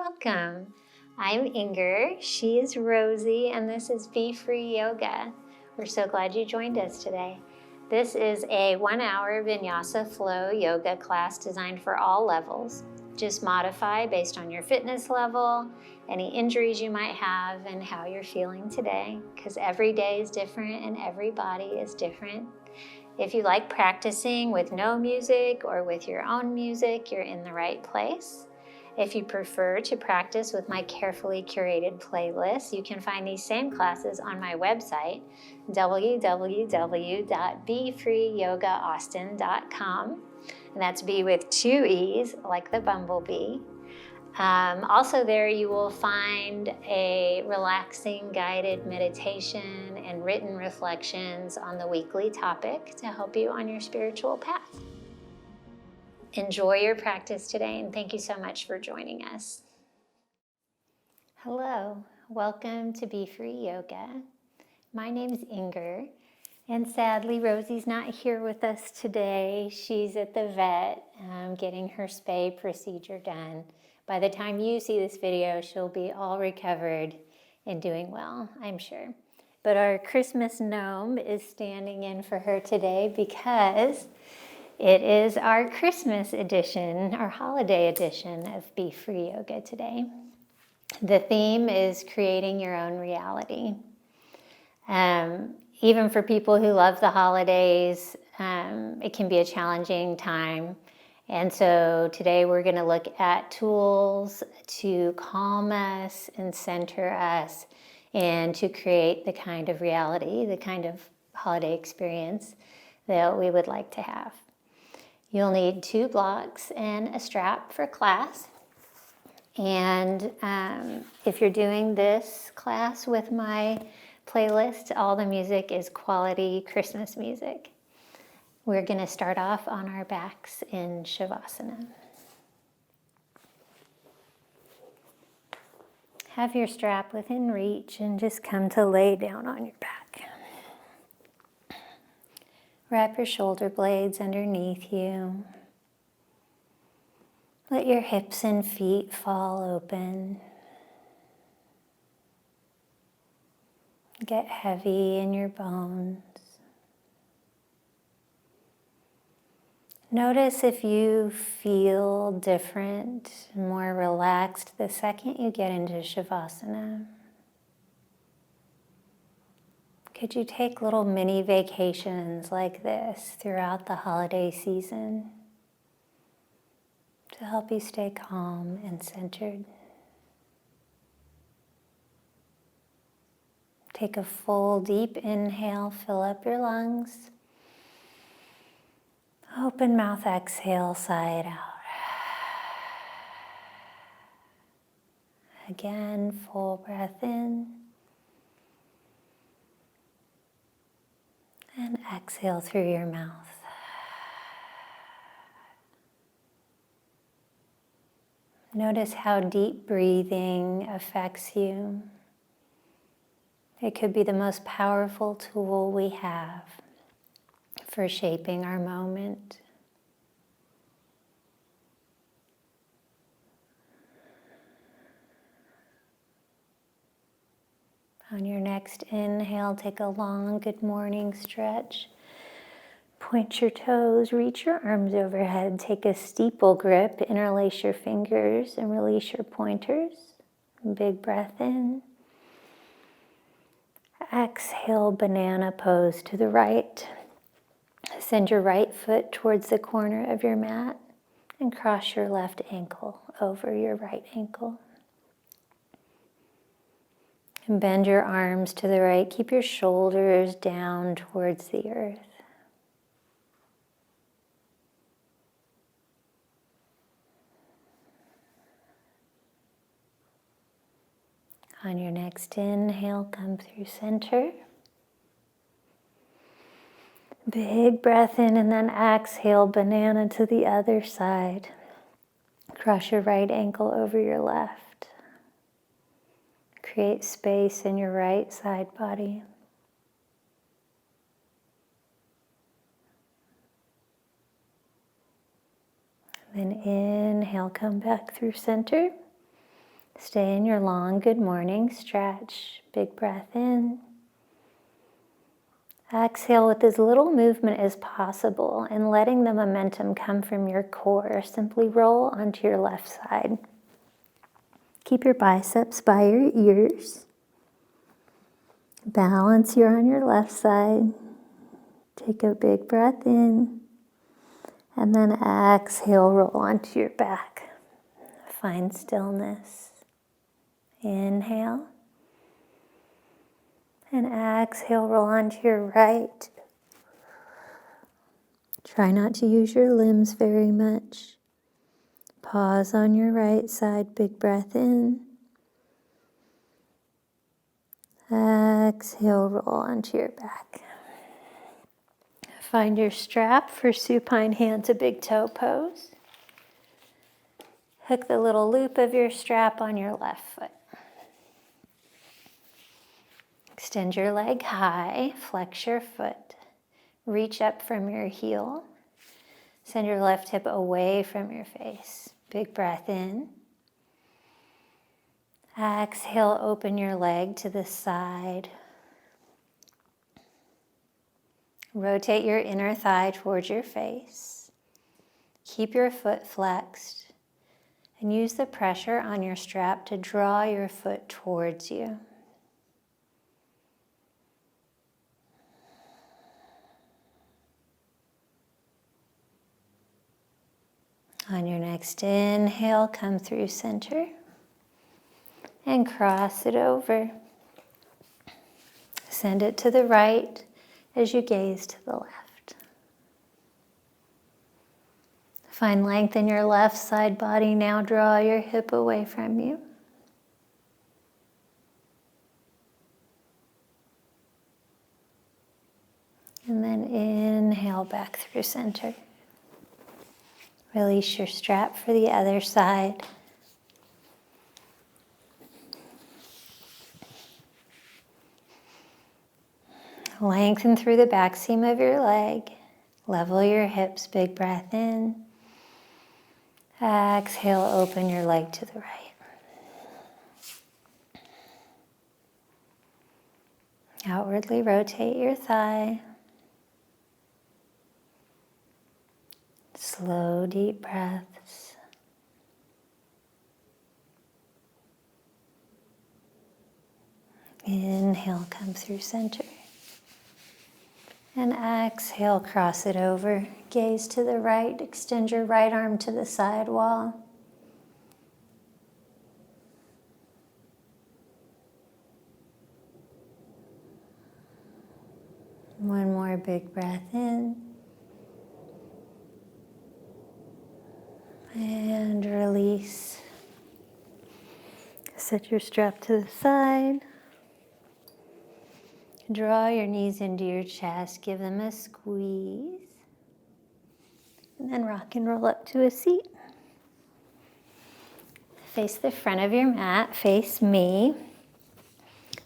welcome. I'm Inger, she is Rosie, and this is Be Free Yoga. We're so glad you joined us today. This is a 1-hour Vinyasa Flow Yoga class designed for all levels. Just modify based on your fitness level, any injuries you might have, and how you're feeling today, because every day is different and every body is different. If you like practicing with no music or with your own music, you're in the right place. If you prefer to practice with my carefully curated playlist, you can find these same classes on my website, www.befreeyogaAustin.com. And that's B with 2 E's, like the bumblebee. Also there you will find a relaxing guided meditation and written reflections on the weekly topic to help you on your spiritual path. Enjoy your practice today, and thank you so much for joining us. Hello, welcome to Be Free Yoga. My name is Inger, and sadly Rosie's not here with us today. She's at the vet getting her spay procedure done. By the time you see this video, she'll be all recovered and doing well, I'm sure. But our Christmas gnome is standing in for her today because it is our Christmas edition, our holiday edition of Be Free Yoga today. The theme is creating your own reality. Even for people who love the holidays, it can be a challenging time. And so today we're going to look at tools to calm us and center us and to create the kind of reality, the kind of holiday experience that we would like to have. You'll need 2 blocks and a strap for class. And if you're doing this class with my playlist, all the music is quality Christmas music. We're going to start off on our backs in Shavasana. Have your strap within reach and just come to lay down on your back. Wrap your shoulder blades underneath you. Let your hips and feet fall open. Get heavy in your bones. Notice if you feel different, more relaxed the second you get into Shavasana. Could you take little mini vacations like this throughout the holiday season to help you stay calm and centered? Take a full deep inhale, fill up your lungs. Open mouth, exhale, sigh it out. Again, full breath in. And exhale through your mouth. Notice how deep breathing affects you. It could be the most powerful tool we have for shaping our moment. On your next inhale, take a long good morning stretch. Point your toes, reach your arms overhead. Take a steeple grip, interlace your fingers and release your pointers. Big breath in. Exhale, banana pose to the right. Send your right foot towards the corner of your mat and cross your left ankle over your right ankle. And bend your arms to the right. Keep your shoulders down towards the earth. On your next inhale, come through center. Big breath in and then exhale, banana to the other side. Cross your right ankle over your left. Create space in your right side body. Then inhale, come back through center. Stay in your long good morning stretch. Big breath in. Exhale with as little movement as possible and letting the momentum come from your core. Simply roll onto your left side. Keep your biceps by your ears. Balance here on your left side. Take a big breath in. And then exhale, roll onto your back. Find stillness. Inhale. And exhale, roll onto your right. Try not to use your limbs very much. Pause on your right side, big breath in. Exhale, roll onto your back. Find your strap for supine hand to big toe pose. Hook the little loop of your strap on your left foot. Extend your leg high, flex your foot. Reach up from your heel. Send your left hip away from your face. Big breath in. Exhale, open your leg to the side. Rotate your inner thigh towards your face. Keep your foot flexed. And use the pressure on your strap to draw your foot towards you. On your next inhale, come through center and cross it over. Send it to the right as you gaze to the left. Find length in your left side body. Now draw your hip away from you. And then inhale back through center. Release your strap for the other side. Lengthen through the back seam of your leg. Level your hips, big breath in. Exhale, open your leg to the right. Outwardly rotate your thigh. Slow, deep breaths. Inhale, come through center. And exhale, cross it over. Gaze to the right. Extend your right arm to the side wall. One more big breath in. And release. Set your strap to the side. Draw your knees into your chest. Give them a squeeze. And then rock and roll up to a seat. Face the front of your mat. Face me.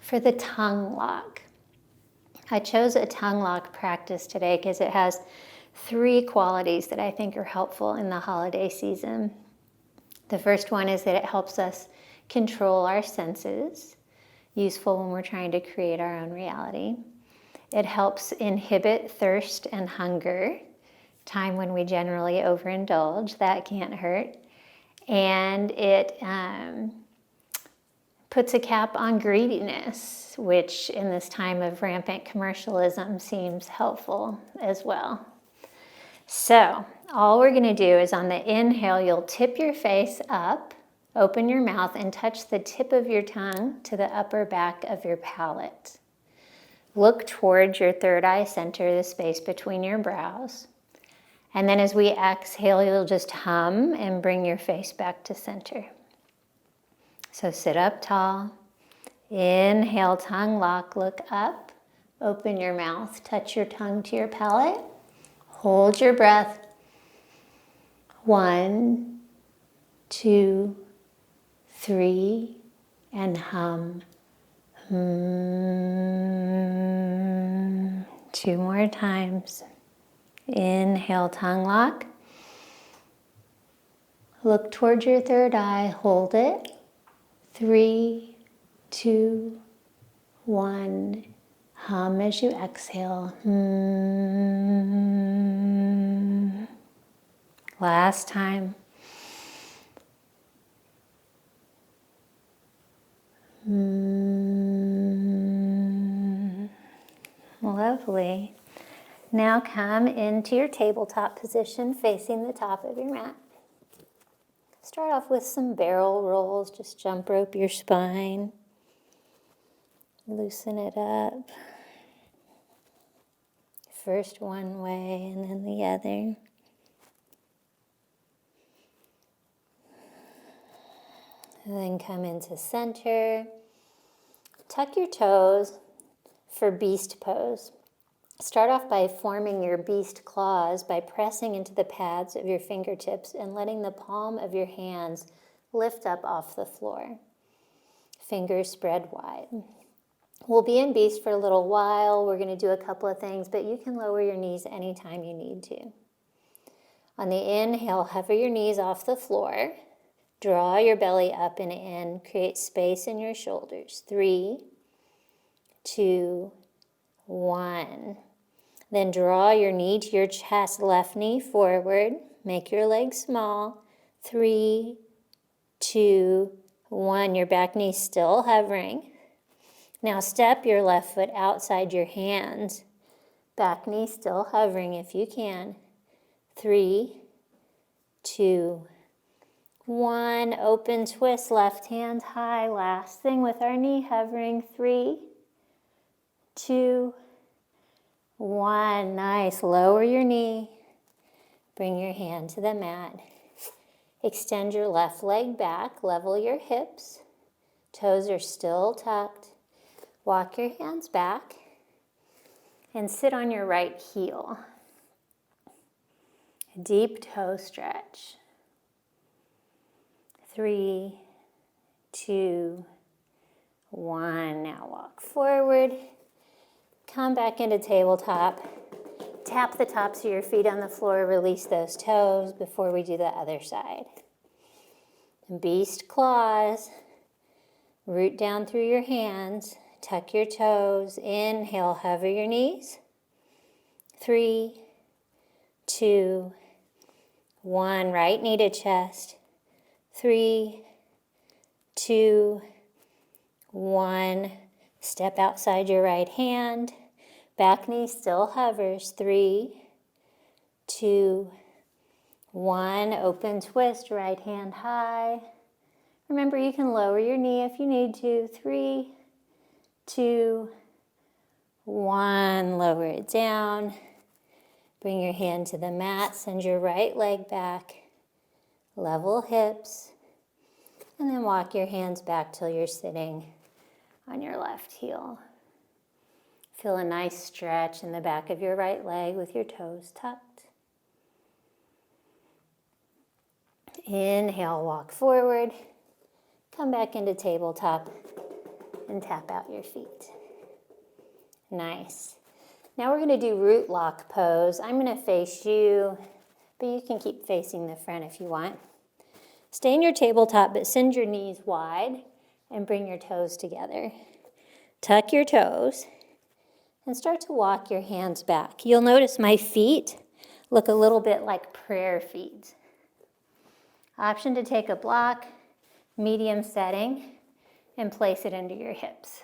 For the tongue lock. I chose a tongue lock practice today because it has 3 qualities that I think are helpful in the holiday season. The first one is that it helps us control our senses, useful when we're trying to create our own reality. It helps inhibit thirst and hunger, time when we generally overindulge. That can't hurt. And it puts a cap on greediness, which in this time of rampant commercialism seems helpful as well. So all we're going to do is on the inhale, you'll tip your face up, open your mouth, and touch the tip of your tongue to the upper back of your palate. Look towards your third eye center, the space between your brows. And then as we exhale, you'll just hum and bring your face back to center. So sit up tall. Inhale, tongue lock, look up. Open your mouth, touch your tongue to your palate. Hold your breath. 1, 2, 3, and hum. 2 more times. Inhale, tongue lock. Look towards your third eye, hold it. 3, 2, 1. Hum as you exhale. Last time. Lovely. Now come into your tabletop position facing the top of your mat. Start off with some barrel rolls. Just jump rope your spine. Loosen it up. First one way and then the other. And then come into center. Tuck your toes for beast pose. Start off by forming your beast claws by pressing into the pads of your fingertips and letting the palm of your hands lift up off the floor. Fingers spread wide. We'll be in beast for a little while. We're going to do a couple of things, but you can lower your knees anytime you need to. On the inhale, hover your knees off the floor. Draw your belly up and in. Create space in your shoulders. 3, 2, 1. Then draw your knee to your chest, left knee forward. Make your legs small. 3, 2, 1. Your back knee still hovering. Now step your left foot outside your hands. Back knee still hovering if you can. 3, 2, 1. Open twist, left hand high. Last thing with our knee hovering. 3, 2, 1. Nice. Lower your knee. Bring your hand to the mat. Extend your left leg back. Level your hips. Toes are still tucked. Walk your hands back and sit on your right heel. Deep toe stretch. 3, 2, 1. Now walk forward. Come back into tabletop. Tap the tops of your feet on the floor. Release those toes before we do the other side. Beast claws. Root down through your hands. Tuck your toes. Inhale, hover your knees. 3, 2, 1. Right knee to chest. 3, 2, 1. Step outside your right hand. Back knee still hovers. 3, 2, 1. Open twist, right hand high. Remember, you can lower your knee if you need to. 3, 2, 1. Lower it down. Bring your hand to the mat. Send your right leg back. Level hips. And then walk your hands back till you're sitting on your left heel. Feel a nice stretch in the back of your right leg with your toes tucked. Inhale, walk forward. Come back into tabletop and tap out your feet. Nice. Now we're going to do root lock pose. I'm going to face you, but you can keep facing the front if you want. Stay in your tabletop, but send your knees wide and bring your toes together. Tuck your toes and start to walk your hands back. You'll notice my feet look a little bit like prayer feet. Option to take a block, medium setting, and place it into your hips.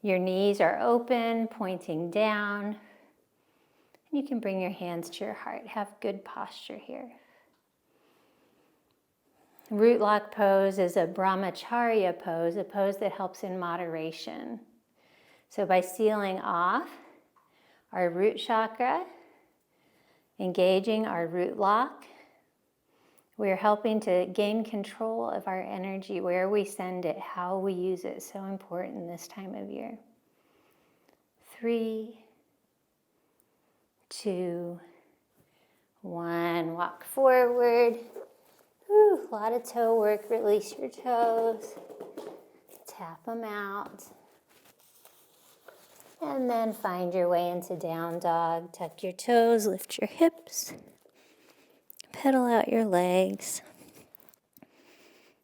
Your knees are open, pointing down. You can bring your hands to your heart. Have good posture here. Root lock pose is a brahmacharya pose, a pose that helps in moderation. So by sealing off our root chakra, engaging our root lock, we're helping to gain control of our energy, where we send it, how we use it. So important this time of year. 3, 2, 1. Walk forward. Ooh, a lot of toe work. Release your toes. Tap them out. And then find your way into down dog. Tuck your toes, lift your hips. Pedal out your legs.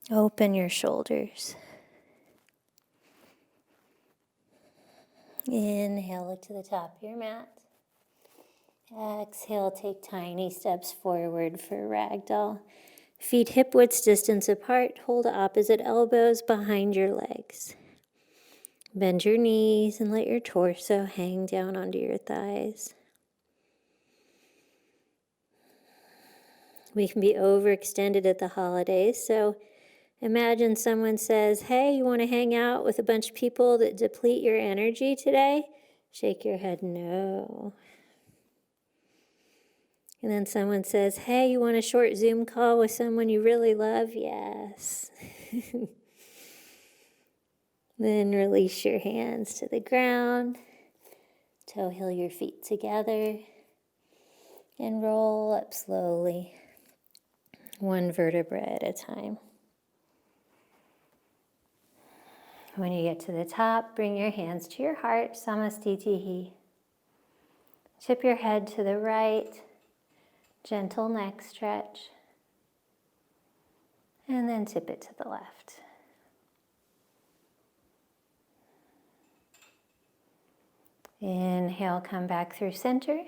Open your shoulders. Inhale, look to the top of your mat. Exhale, take tiny steps forward for ragdoll. Feet hip-width distance apart. Hold opposite elbows behind your legs. Bend your knees and let your torso hang down onto your thighs. We can be overextended at the holidays, so imagine someone says, hey, you want to hang out with a bunch of people that deplete your energy today? Shake your head, no. And then someone says, hey, you want a short Zoom call with someone you really love? Yes. Then release your hands to the ground. Toe heel your feet together. And roll up slowly, one vertebra at a time. When you get to the top, bring your hands to your heart, Samastitihi. Tip your head to the right, gentle neck stretch. And then tip it to the left. Inhale, come back through center.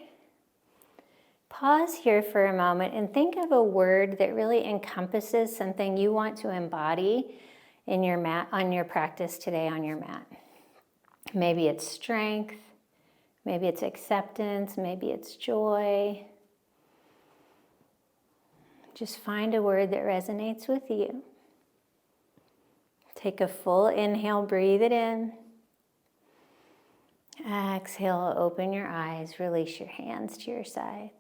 Pause here for a moment and think of a word that really encompasses something you want to embody in your mat, on your practice today on your mat. Maybe it's strength, maybe it's acceptance, maybe it's joy. Just find a word that resonates with you. Take a full inhale, breathe it in. Exhale, open your eyes, release your hands to your sides.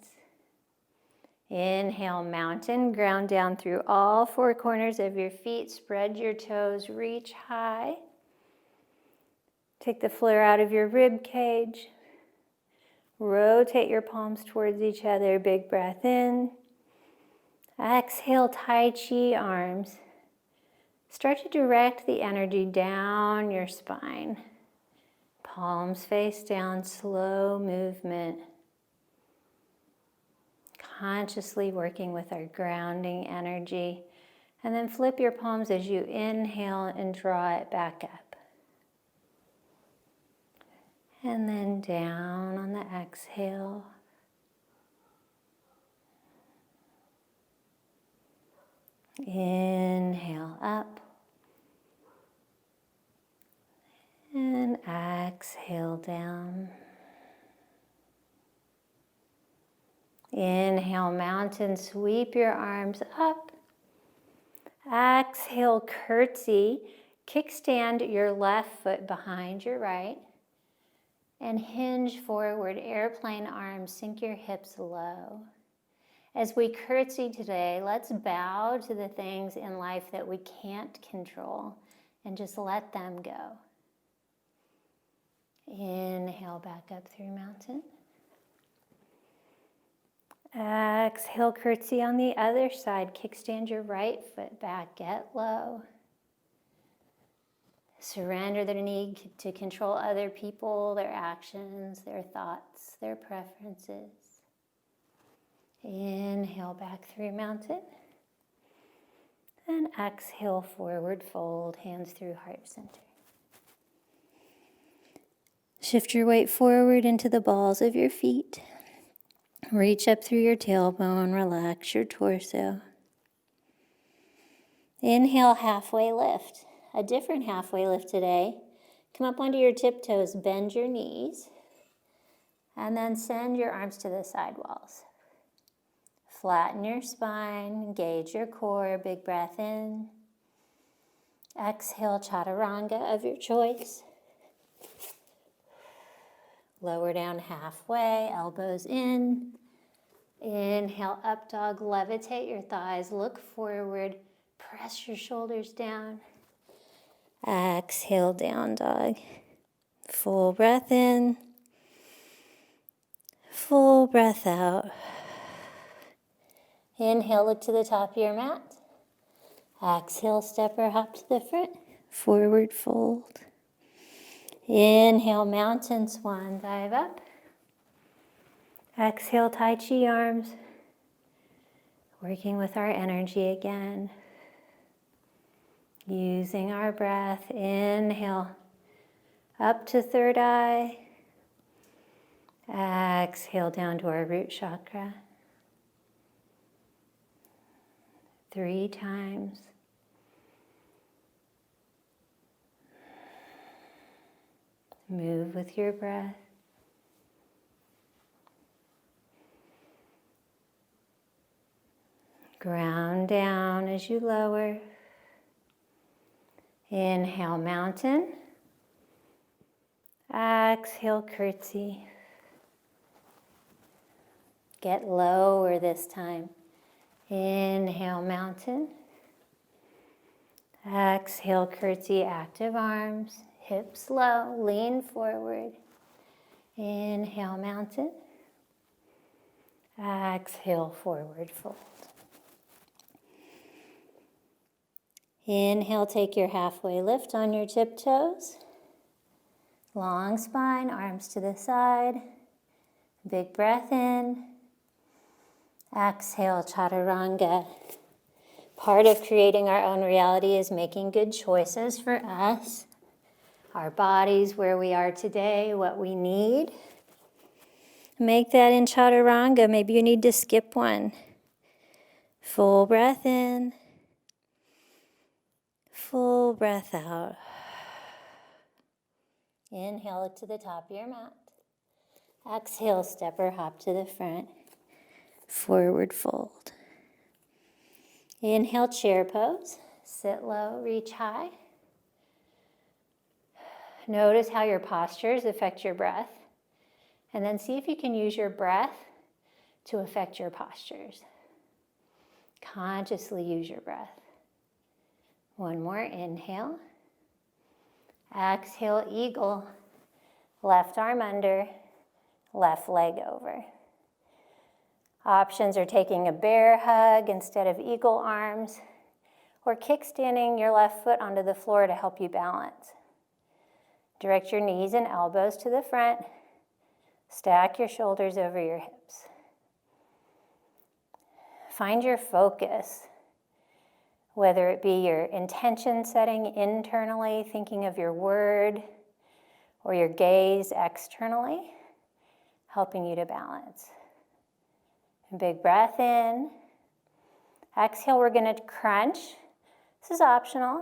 Inhale, mountain, ground down through all four corners of your feet. Spread your toes, reach high. Take the flare out of your rib cage. Rotate your palms towards each other. Big breath in. Exhale, Tai Chi arms. Start to direct the energy down your spine. Palms face down, slow movement. Consciously working with our grounding energy. And then flip your palms as you inhale and draw it back up. And then down on the exhale. Inhale up. And exhale down. Inhale, mountain, sweep your arms up. Exhale, curtsy. Kickstand your left foot behind your right. And hinge forward, airplane arms, sink your hips low. As we curtsy today, let's bow to the things in life that we can't control and just let them go. Inhale back up through mountain. Exhale, curtsy on the other side. Kickstand your right foot back, get low. Surrender the need to control other people, their actions, their thoughts, their preferences. Inhale back through mountain. And exhale, forward fold, hands through heart center. Shift your weight forward into the balls of your feet. Reach up through your tailbone, relax your torso. Inhale, halfway lift. A different halfway lift today. Come up onto your tiptoes, bend your knees, and then send your arms to the side walls. Flatten your spine, engage your core, big breath in. Exhale, chaturanga of your choice. Lower down halfway, elbows in. Inhale, up dog, levitate your thighs, look forward, press your shoulders down. Exhale, down dog. Full breath in. Full breath out. Inhale, look to the top of your mat. Exhale, step or hop to the front. Forward fold. Inhale, mountain swan, dive up. Exhale, Tai Chi arms. Working with our energy again. Using our breath, inhale up to third eye. Exhale down to our root chakra. 3 times. Move with your breath. Ground down as you lower. Inhale, mountain. Exhale, curtsy. Get lower this time. Inhale, mountain. Exhale, curtsy, active arms. Hips low, lean forward. Inhale, mountain. Exhale, forward fold. Inhale, take your halfway lift on your tiptoes. Long spine, arms to the side. Big breath in. Exhale, chaturanga. Part of creating our own reality is making good choices for us, our bodies, where we are today, what we need. Make that in chaturanga. Maybe you need to skip one. Full breath in. Full breath out. Inhale, look to the top of your mat. Exhale, step or hop to the front. Forward fold. Inhale, chair pose. Sit low, reach high. Notice how your postures affect your breath. And then see if you can use your breath to affect your postures. Consciously use your breath. One more, inhale. Exhale, eagle. Left arm under, left leg over. Options are taking a bear hug instead of eagle arms, or kickstanding your left foot onto the floor to help you balance. Direct your knees and elbows to the front. Stack your shoulders over your hips. Find your focus, whether it be your intention setting internally, thinking of your word, or your gaze externally, helping you to balance. Big breath in. Exhale, we're going to crunch. This is optional.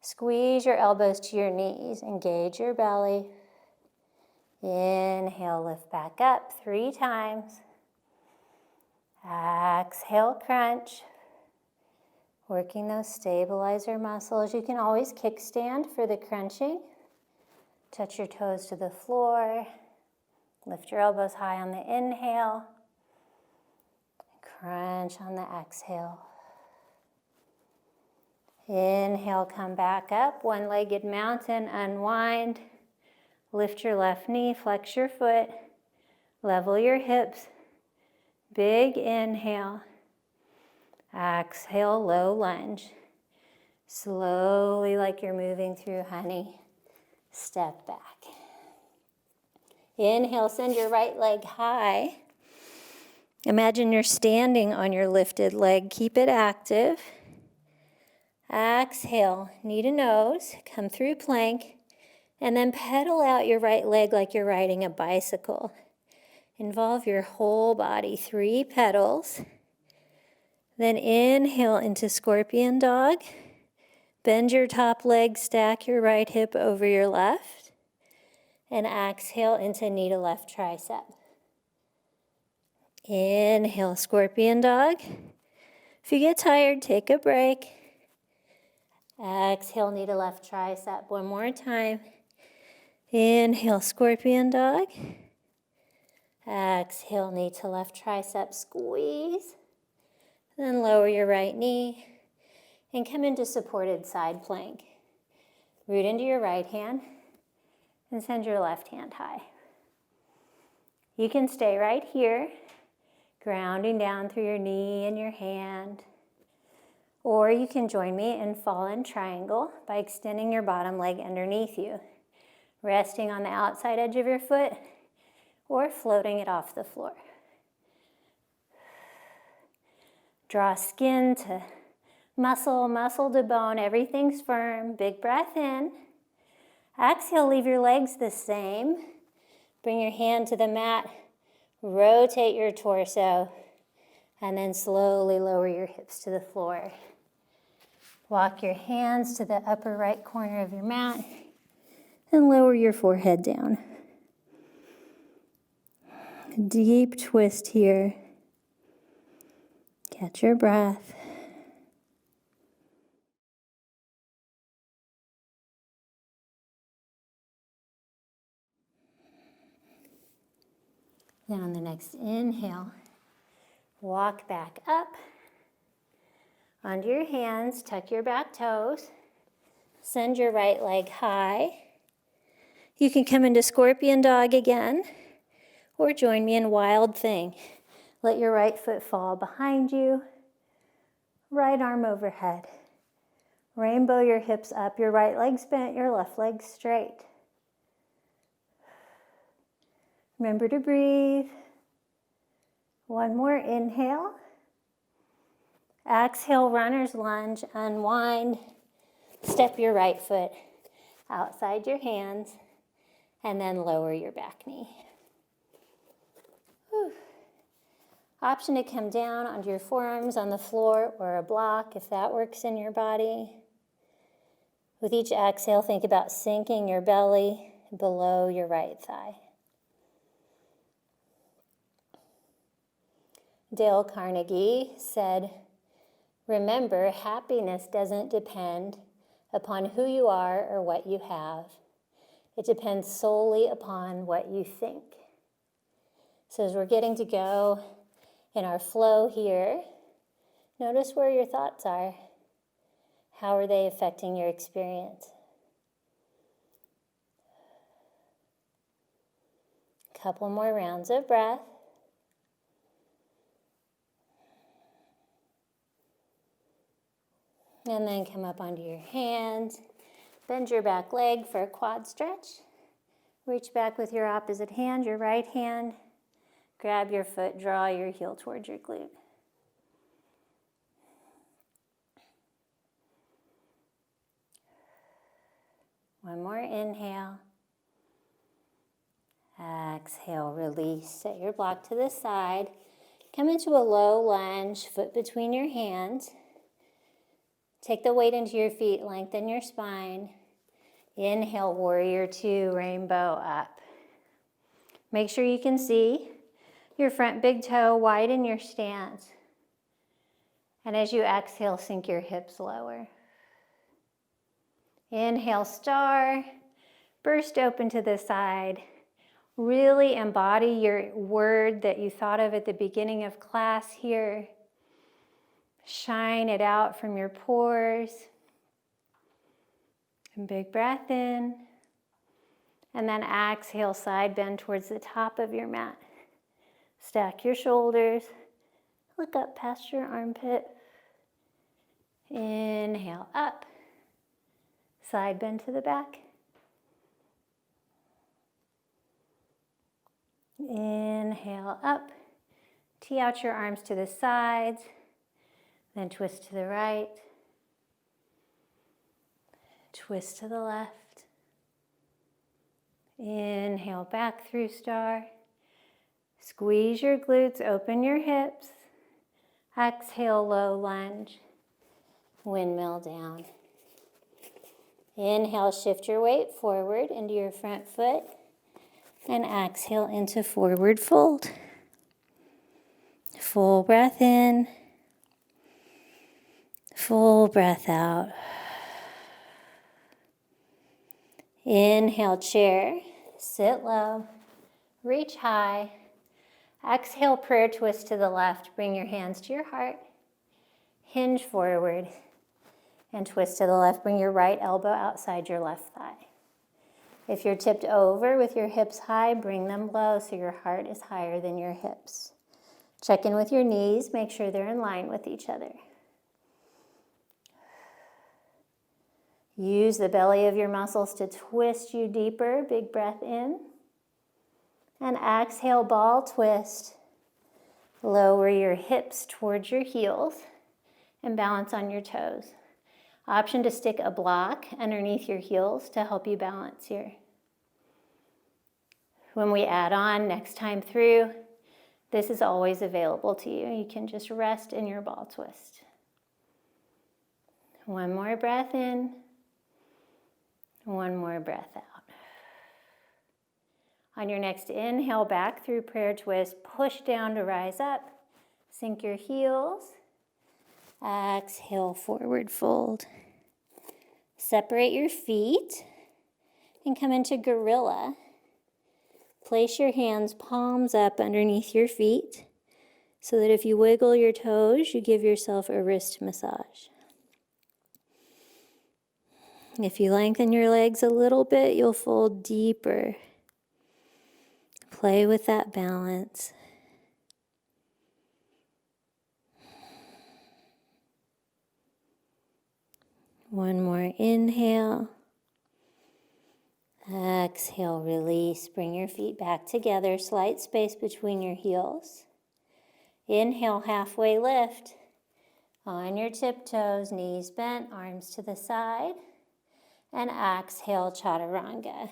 Squeeze your elbows to your knees. Engage your belly. Inhale, lift back up 3 times. Exhale, crunch. Working those stabilizer muscles. You can always kickstand for the crunching. Touch your toes to the floor. Lift your elbows high on the inhale. Crunch on the exhale. Inhale, come back up. One-legged mountain, unwind. Lift your left knee, flex your foot. Level your hips. Big inhale. Exhale, low lunge. Slowly, like you're moving through honey, step back. Inhale, send your right leg high. Imagine you're standing on your lifted leg. Keep it active. Exhale, knee to nose, come through plank, and then pedal out your right leg like you're riding a bicycle. Involve your whole body, 3 pedals. Then inhale into scorpion dog. Bend your top leg, stack your right hip over your left. And exhale into knee to left tricep. Inhale, scorpion dog. If you get tired, take a break. Exhale, knee to left tricep. One more time. Inhale, scorpion dog. Exhale, knee to left tricep, squeeze. Then lower your right knee and come into supported side plank. Root into your right hand and send your left hand high. You can stay right here, grounding down through your knee and your hand. Or you can join me in fallen triangle by extending your bottom leg underneath you, resting on the outside edge of your foot or floating it off the floor. Draw skin to muscle to bone, everything's firm. Big breath in. Exhale, leave your legs the same. Bring your hand to the mat, rotate your torso, and then slowly lower your hips to the floor. Walk your hands to the upper right corner of your mat and lower your forehead down. Deep twist here. Catch your breath. Then on the next inhale, walk back up. Onto your hands, tuck your back toes. Send your right leg high. You can come into Scorpion Dog again, or join me in Wild Thing. Let your right foot fall behind you. Right arm overhead. Rainbow your hips up. Your right leg's bent, your left leg's straight. Remember to breathe. One more inhale. Exhale, runner's lunge, unwind. Step your right foot outside your hands, and then lower your back knee. Whew. Option to come down onto your forearms on the floor or a block if that works in your body. With each exhale, think about sinking your belly below your right thigh. Dale Carnegie said, "Remember, happiness doesn't depend upon who you are or what you have. It depends solely upon what you think." So as we're getting to go in our flow here, notice where your thoughts are. How are they affecting your experience? Couple more rounds of breath. And then come up onto your hands. Bend your back leg for a quad stretch. Reach back with your opposite hand, your right hand. Grab your foot, draw your heel towards your glute. One more inhale. Exhale, release. Set your block to the side. Come into a low lunge, foot between your hands. Take the weight into your feet, lengthen your spine. Inhale, warrior two, rainbow up. Make sure you can see your front big toe, widen your stance. And as you exhale, sink your hips lower. Inhale, star, burst open to the side. Really embody your word that you thought of at the beginning of class here. Shine it out from your pores. And big breath in. And then exhale, side bend towards the top of your mat. Stack your shoulders. Look up past your armpit. Inhale, up. Side bend to the back. Inhale, up. Tee out your arms to the sides. Then twist to the right. Twist to the left. Inhale, back through star. Squeeze your glutes, open your hips. Exhale, low lunge. Windmill down. Inhale, shift your weight forward into your front foot. And exhale into forward fold. Full breath in. Full breath out. Inhale, chair. Sit low. Reach high. Exhale, prayer twist to the left. Bring your hands to your heart. Hinge forward. And twist to the left. Bring your right elbow outside your left thigh. If you're tipped over with your hips high, bring them low so your heart is higher than your hips. Check in with your knees. Make sure they're in line with each other. Use the belly of your muscles to twist you deeper. Big breath in. And exhale, ball twist. Lower your hips towards your heels and balance on your toes. Option to stick a block underneath your heels to help you balance here. When we add on next time through, this is always available to you. You can just rest in your ball twist. One more breath in, one more breath out. On your next inhale, back through prayer twist, push down to rise up, sink your heels, exhale, forward fold. Separate your feet and come into gorilla. Place your hands palms up underneath your feet so that if you wiggle your toes, you give yourself a wrist massage. If you lengthen your legs a little bit, you'll fold deeper. Play with that balance. One more inhale. Exhale, release. Bring your feet back together. Slight space between your heels. Inhale, halfway lift. On your tiptoes, knees bent, arms to the side. And exhale, chaturanga.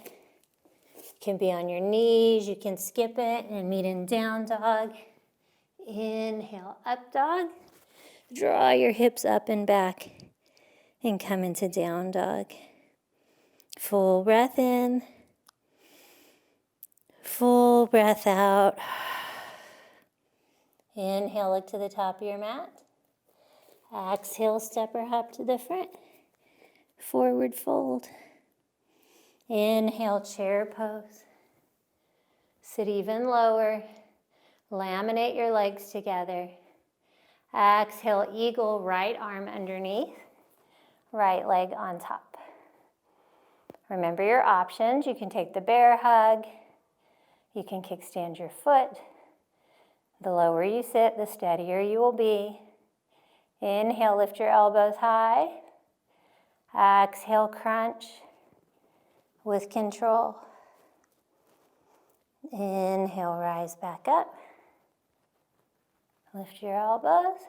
You can be on your knees, you can skip it and meet in down dog. Inhale, up dog. Draw your hips up and back and come into down dog. Full breath in, full breath out. Inhale, look to the top of your mat. Exhale, step or hop to the front. Forward fold. Inhale, chair pose. Sit even lower. Laminate your legs together. Exhale, eagle, right arm underneath, right leg on top. Remember your options. You can take the bear hug. You can kickstand your foot. The lower you sit, the steadier you will be. Inhale, lift your elbows high. Exhale, crunch with control. Inhale, rise back up. Lift your elbows.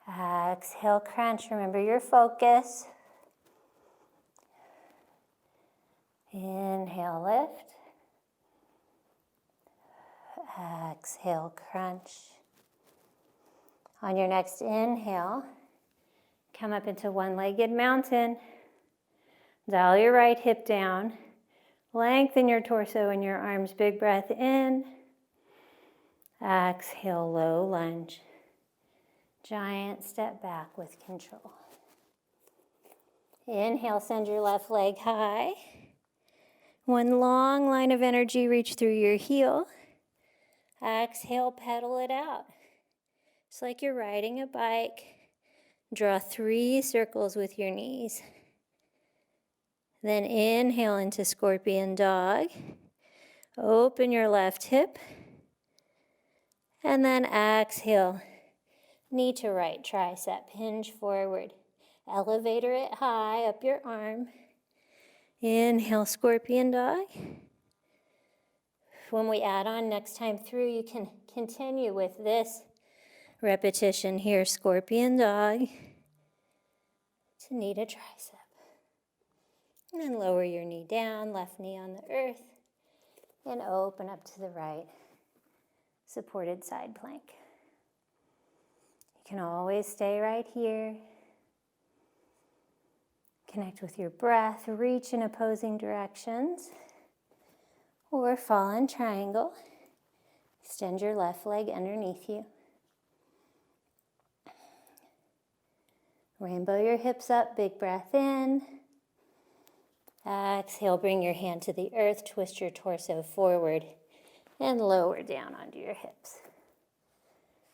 Exhale, crunch. Remember your focus. Inhale, lift. Exhale, crunch. On your next inhale, come up into one-legged mountain. Dial your right hip down. Lengthen your torso and your arms. Big breath in. Exhale, low lunge. Giant step back with control. Inhale, send your left leg high. One long line of energy, reach through your heel. Exhale, pedal it out. It's like you're riding a bike. Draw 3 circles with your knees. Then inhale into scorpion dog. Open your left hip. And then exhale, knee to right tricep, hinge forward. Elevator it high up your arm. Inhale, scorpion dog. When we add on next time through, you can continue with this repetition here, scorpion dog to knee to tricep. And then lower your knee down, left knee on the earth, and open up to the right, supported side plank. You can always stay right here. Connect with your breath, reach in opposing directions, or fall in triangle. Extend your left leg underneath you. Rainbow your hips up, big breath in. Exhale, bring your hand to the earth, twist your torso forward, and lower down onto your hips.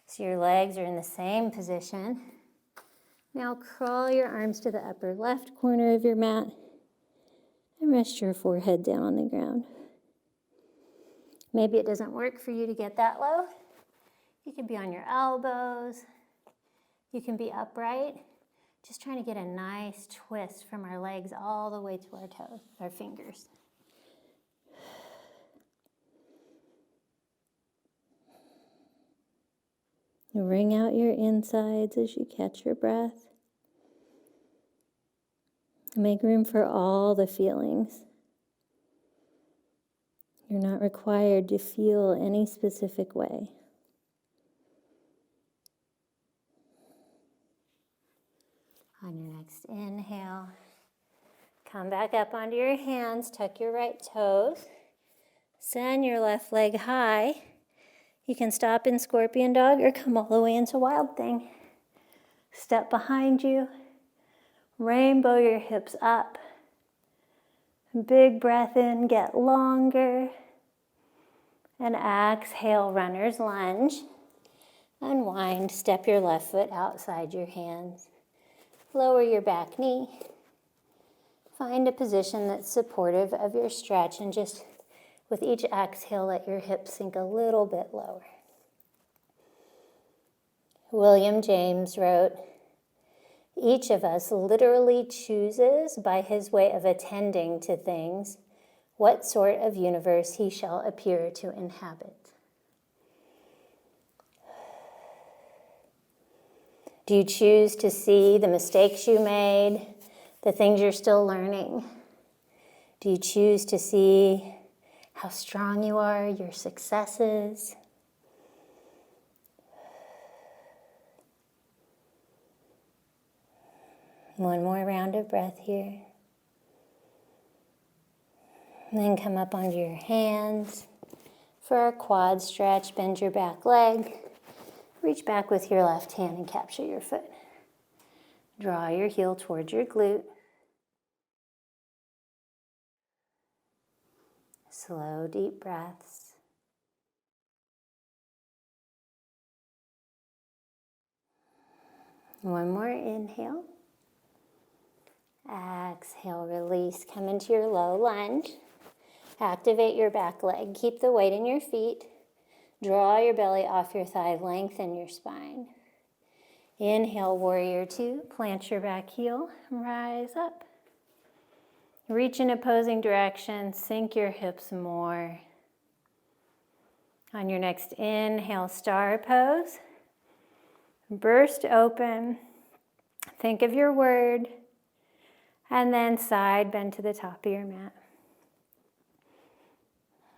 So your legs are in the same position. Now crawl your arms to the upper left corner of your mat and rest your forehead down on the ground. Maybe it doesn't work for you to get that low. You can be on your elbows. You can be upright. Just trying to get a nice twist from our legs all the way to our toes, our fingers. Wring out your insides as you catch your breath. Make room for all the feelings. You're not required to feel any specific way. On your next inhale, come back up onto your hands, tuck your right toes, send your left leg high. You can stop in Scorpion Dog or come all the way into Wild Thing. Step behind you, rainbow your hips up. Big breath in, get longer. And exhale, runner's lunge. Unwind, step your left foot outside your hands. Lower your back knee. Find a position that's supportive of your stretch, and just with each exhale, let your hips sink a little bit lower. William James wrote, "Each of us literally chooses by his way of attending to things what sort of universe he shall appear to inhabit." Do you choose to see the mistakes you made, the things you're still learning? Do you choose to see how strong you are, your successes? One more round of breath here. And then come up onto your hands for our quad stretch. Bend your back leg. Reach back with your left hand and capture your foot. Draw your heel towards your glute. Slow, deep breaths. One more inhale. Exhale, release. Come into your low lunge. Activate your back leg. Keep the weight in your feet. Draw your belly off your thigh. Lengthen your spine. Inhale, warrior two. Plant your back heel. Rise up. Reach in opposing directions. Sink your hips more. On your next inhale, star pose. Burst open. Think of your word. And then side bend to the top of your mat.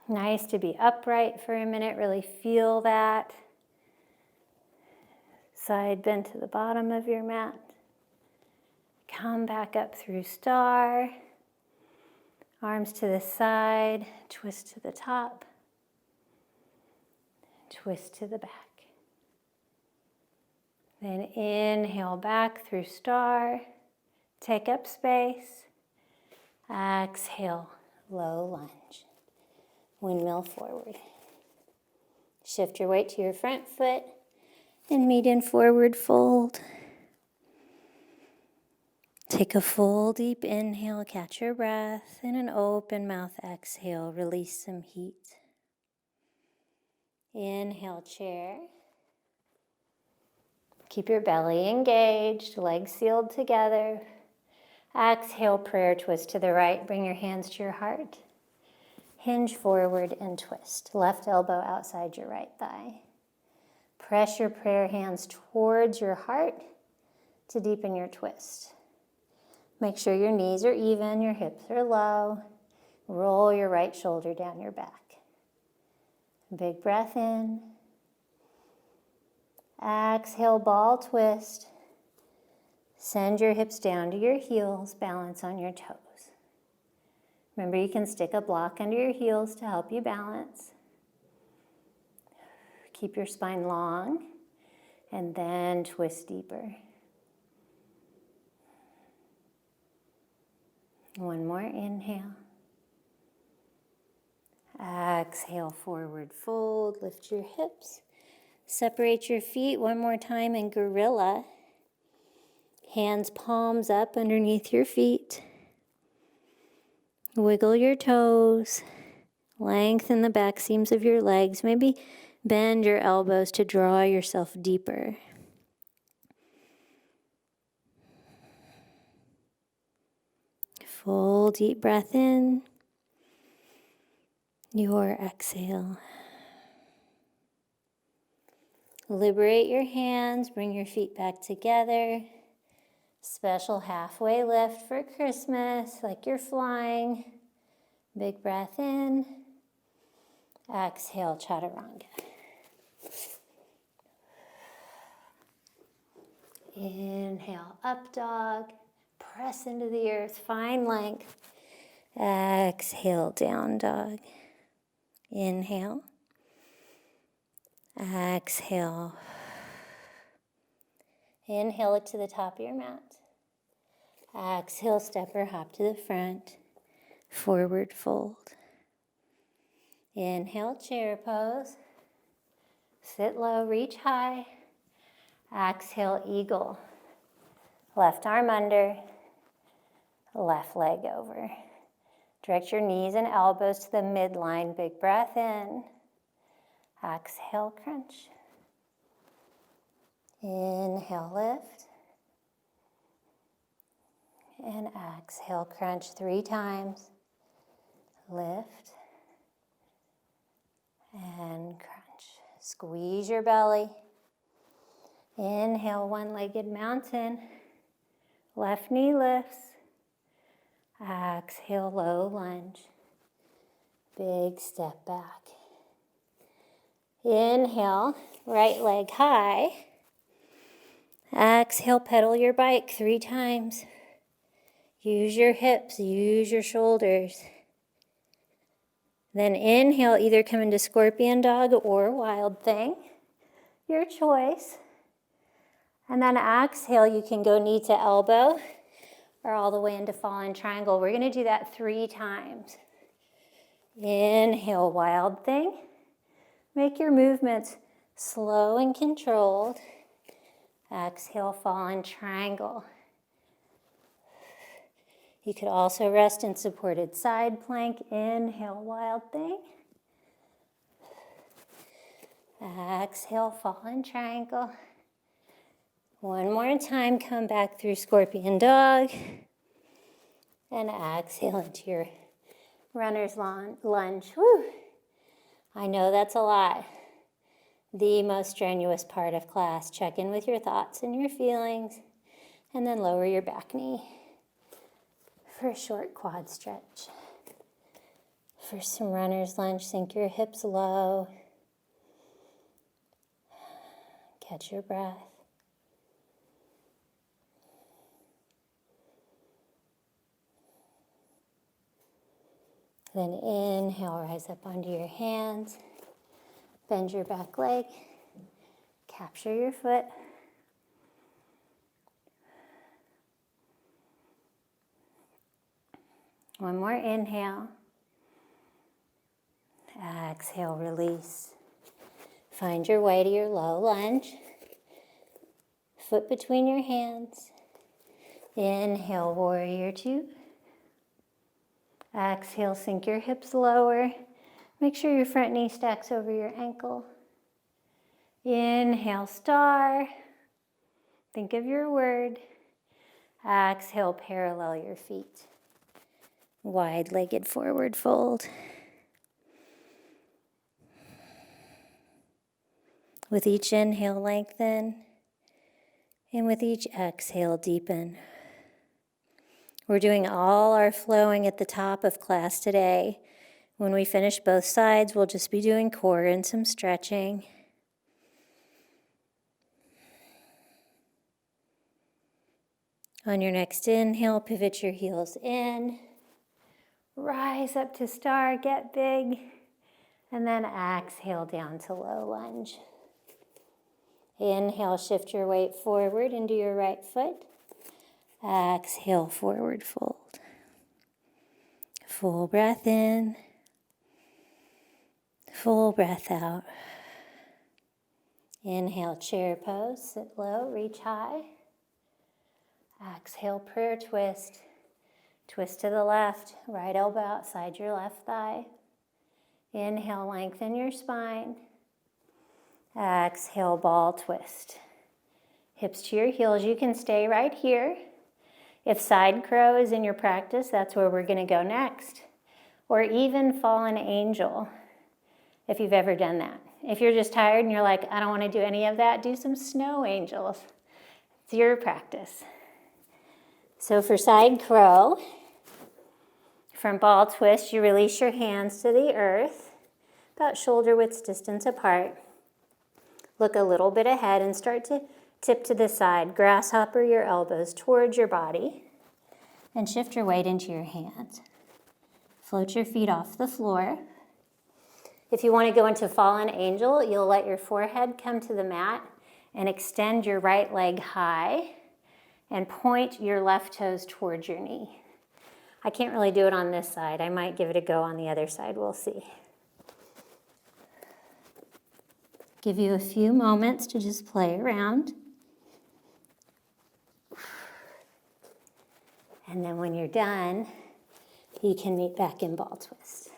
Nice to be upright for a minute. Really feel that. Side bend to the bottom of your mat. Come back up through star. Arms to the side. Twist to the top. Twist to the back. Then inhale back through star. Take up space. Exhale, low lunge. Windmill forward. Shift your weight to your front foot and meet in forward fold. Take a full deep inhale, catch your breath, and an open mouth exhale, release some heat. Inhale, chair. Keep your belly engaged, legs sealed together. Exhale, prayer twist to the right. Bring your hands to your heart. Hinge forward and twist. Left elbow outside your right thigh. Press your prayer hands towards your heart to deepen your twist. Make sure your knees are even, your hips are low. Roll your right shoulder down your back. Big breath in. Exhale, ball twist. Send your hips down to your heels, balance on your toes. Remember, you can stick a block under your heels to help you balance. Keep your spine long, and then twist deeper. One more inhale. Exhale, forward fold, lift your hips. Separate your feet one more time in gorilla. Hands palms up underneath your feet. Wiggle your toes. Lengthen the back seams of your legs. Maybe bend your elbows to draw yourself deeper. Full deep breath in. Your exhale. Liberate your hands, bring your feet back together. Special halfway lift for Christmas, like you're flying. Big breath in. Exhale, chaturanga. Inhale, up dog. Press into the earth, find length. Exhale, down dog. Inhale. Exhale. Inhale it to the top of your mat. Exhale, step or hop to the front. Forward fold. Inhale, chair pose. Sit low, reach high. Exhale, eagle. Left arm under, left leg over. Direct your knees and elbows to the midline. Big breath in. Exhale, crunch. Inhale, lift. And exhale, crunch 3 times. Lift. And crunch. Squeeze your belly. Inhale, one-legged mountain. Left knee lifts. Exhale, low lunge. Big step back. Inhale, right leg high. Exhale, pedal your bike 3 times. Use your hips, use your shoulders. Then inhale, either come into scorpion dog or wild thing. Your choice. And then exhale, you can go knee to elbow or all the way into fallen triangle. We're going to do that 3 times. Inhale, wild thing. Make your movements slow and controlled. Exhale, fallen triangle. You could also rest in supported side plank. Inhale, wild thing. Exhale, fallen triangle. One more time, come back through scorpion dog. And exhale into your runner's lunge. Woo. I know that's a lot. The most strenuous part of class. Check in with your thoughts and your feelings. And then lower your back knee for a short quad stretch. For some runner's lunge, sink your hips low. Catch your breath. Then inhale, rise up onto your hands. Bend your back leg. Capture your foot. One more inhale. Exhale, release. Find your way to your low lunge. Foot between your hands. Inhale, warrior 2. Exhale, sink your hips lower. Make sure your front knee stacks over your ankle. Inhale, star. Think of your word. Exhale, parallel your feet. Wide-legged forward fold. With each inhale, lengthen. And with each exhale, deepen. We're doing all our flowing at the top of class today. When we finish both sides, we'll just be doing core and some stretching. On your next inhale, pivot your heels in. Rise up to star, get big. And then exhale down to low lunge. Inhale, shift your weight forward into your right foot. Exhale, forward fold. Full breath in. Full breath out. Inhale, chair pose. Sit low, reach high. Exhale, prayer twist. Twist to the left, right elbow outside your left thigh. Inhale, lengthen your spine. Exhale, ball twist. Hips to your heels. You can stay right here. If side crow is in your practice, that's where we're going to go next. Or even fallen angel, if you've ever done that. If you're just tired and you're like, I don't want to do any of that, do some snow angels. It's your practice. So for side crow, from ball twist, you release your hands to the earth, about shoulder width distance apart. Look a little bit ahead and start to tip to the side. Grasshopper your elbows towards your body and shift your weight into your hands. Float your feet off the floor. If you want to go into fallen angel, you'll let your forehead come to the mat and extend your right leg high and point your left toes towards your knee. I can't really do it on this side. I might give it a go on the other side. We'll see. Give you a few moments to just play around. And then when you're done, you can meet back in ball twist.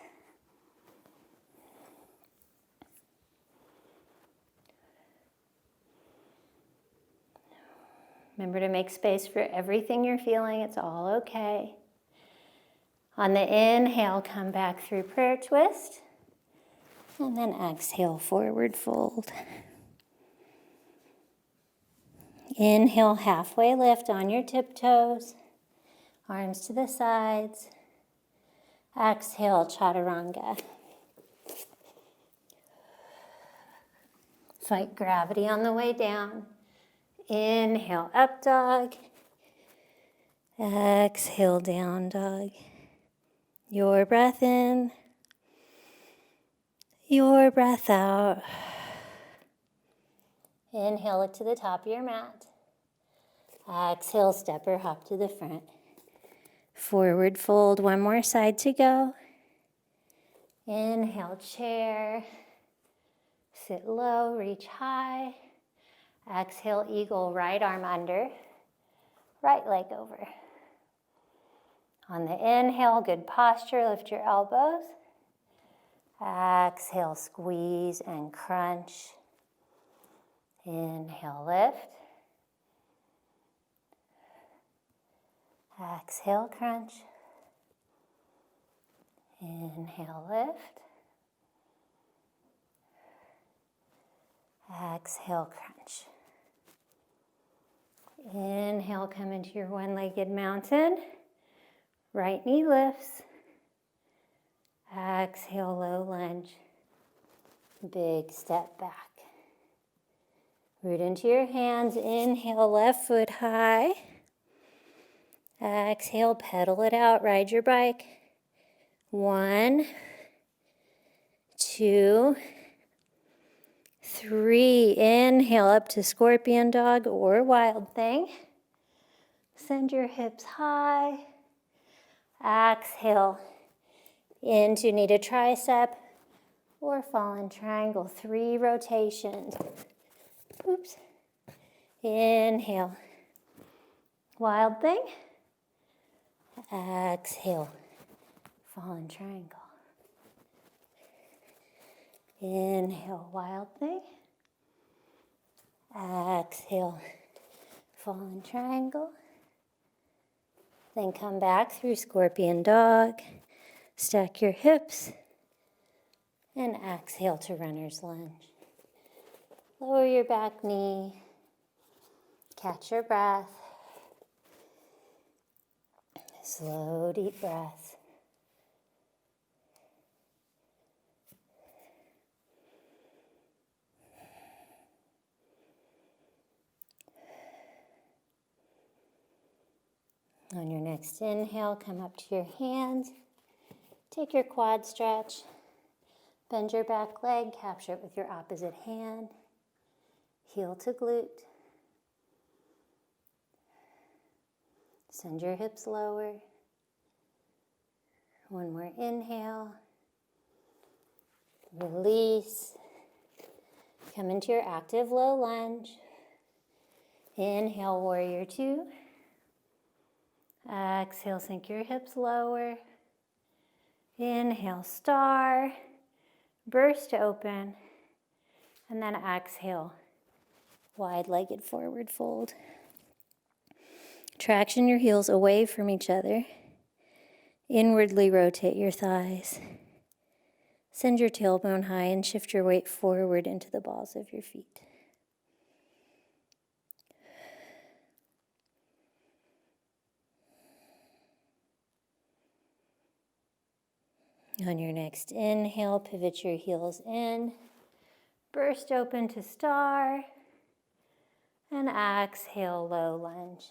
Remember to make space for everything you're feeling. It's all okay. On the inhale, come back through prayer twist. And then exhale, forward fold. Inhale, halfway lift on your tiptoes. Arms to the sides. Exhale, chaturanga. Fight gravity on the way down. Inhale, up dog. Exhale, down dog. Your breath in. Your breath out. Inhale, look to the top of your mat. Exhale, step or hop to the front. Forward fold, one more side to go. Inhale, chair. Sit low, reach high. Exhale, eagle, right arm under, right leg over. On the inhale, good posture, lift your elbows. Exhale, squeeze and crunch. Inhale, lift. Exhale, crunch. Inhale, lift. Exhale, crunch. Inhale, come into your one-legged mountain. Right knee lifts. Exhale, low lunge. Big step back. Root into your hands. Inhale, left foot high. Exhale, pedal it out. Ride your bike. 1, 2, 3. Inhale up to scorpion dog or wild thing. Send your hips high. Exhale into knee to tricep or fallen triangle. 3 rotations. Oops. Inhale. Wild thing. Exhale. Fallen triangle. Inhale, wild thing. Exhale, fallen triangle. Then come back through scorpion dog. Stack your hips. And exhale to runner's lunge. Lower your back knee. Catch your breath. Slow, deep breaths. On your next inhale, come up to your hands. Take your quad stretch. Bend your back leg, capture it with your opposite hand. Heel to glute. Send your hips lower. One more inhale. Release. Come into your active low lunge. Inhale, warrior 2. Exhale, sink your hips lower. Inhale, star. Burst open. And then exhale, wide-legged forward fold. Traction your heels away from each other. Inwardly rotate your thighs. Send your tailbone high and shift your weight forward into the balls of your feet. On your next inhale, pivot your heels in, burst open to star, and exhale, low lunge.